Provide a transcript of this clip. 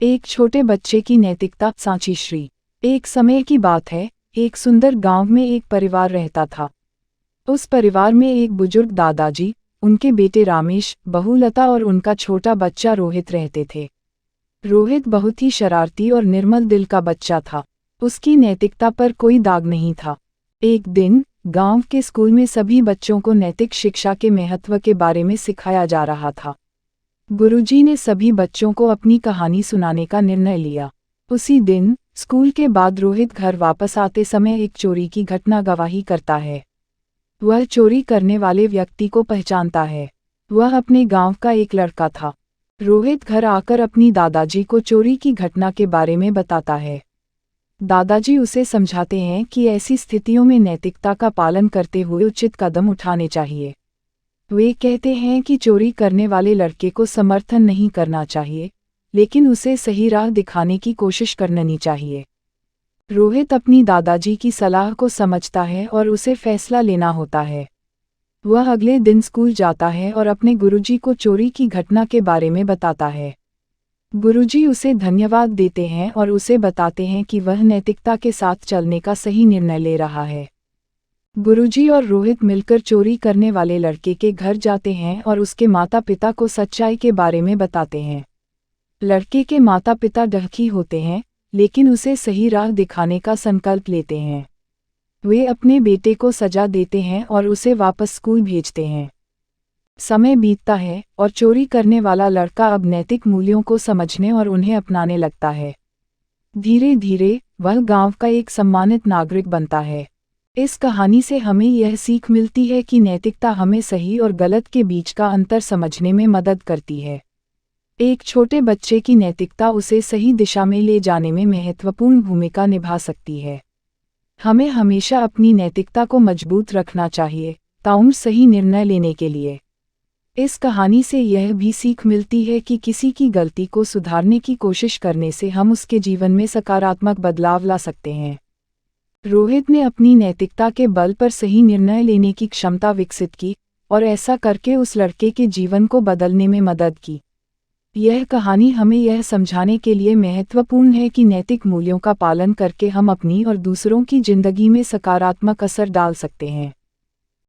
एक छोटे बच्चे की नैतिकता। सांची श्री। एक समय की बात है, एक सुंदर गांव में एक परिवार रहता था। उस परिवार में एक बुजुर्ग दादाजी, उनके बेटे रामेश, बहू लता और उनका छोटा बच्चा रोहित रहते थे। रोहित बहुत ही शरारती और निर्मल दिल का बच्चा था। उसकी नैतिकता पर कोई दाग नहीं था। एक दिन गांव के स्कूल में सभी बच्चों को नैतिक शिक्षा के महत्व के बारे में सिखाया जा रहा था। गुरुजी ने सभी बच्चों को अपनी कहानी सुनाने का निर्णय लिया। उसी दिन स्कूल के बाद रोहित घर वापस आते समय एक चोरी की घटना गवाही करता है। वह चोरी करने वाले व्यक्ति को पहचानता है। वह अपने गांव का एक लड़का था। रोहित घर आकर अपनी दादाजी को चोरी की घटना के बारे में बताता है। दादाजी उसे समझाते हैं कि ऐसी स्थितियों में नैतिकता का पालन करते हुए उचित कदम उठाने चाहिए। वे कहते हैं कि चोरी करने वाले लड़के को समर्थन नहीं करना चाहिए, लेकिन उसे सही राह दिखाने की कोशिश करनी चाहिए। रोहित अपनी दादाजी की सलाह को समझता है और उसे फैसला लेना होता है। वह अगले दिन स्कूल जाता है और अपने गुरुजी को चोरी की घटना के बारे में बताता है। गुरुजी उसे धन्यवाद देते हैं और उसे बताते हैं कि वह नैतिकता के साथ चलने का सही निर्णय ले रहा है। गुरुजी और रोहित मिलकर चोरी करने वाले लड़के के घर जाते हैं और उसके माता पिता को सच्चाई के बारे में बताते हैं। लड़के के माता पिता दुखी होते हैं, लेकिन उसे सही राह दिखाने का संकल्प लेते हैं। वे अपने बेटे को सजा देते हैं और उसे वापस स्कूल भेजते हैं। समय बीतता है और चोरी करने वाला लड़का अब नैतिक मूल्यों को समझने और उन्हें अपनाने लगता है। धीरे धीरे वह गांव का एक सम्मानित नागरिक बनता है। इस कहानी से हमें यह सीख मिलती है कि नैतिकता हमें सही और गलत के बीच का अंतर समझने में मदद करती है। एक छोटे बच्चे की नैतिकता उसे सही दिशा में ले जाने में महत्वपूर्ण भूमिका निभा सकती है। हमें हमेशा अपनी नैतिकता को मजबूत रखना चाहिए, ताकि सही निर्णय लेने के लिए। इस कहानी से यह भी सीख मिलती है कि किसी की गलती को सुधारने की कोशिश करने से हम उसके जीवन में सकारात्मक बदलाव ला सकते हैं। रोहित ने अपनी नैतिकता के बल पर सही निर्णय लेने की क्षमता विकसित की और ऐसा करके उस लड़के के जीवन को बदलने में मदद की। यह कहानी हमें यह समझाने के लिए महत्वपूर्ण है कि नैतिक मूल्यों का पालन करके हम अपनी और दूसरों की जिंदगी में सकारात्मक असर डाल सकते हैं।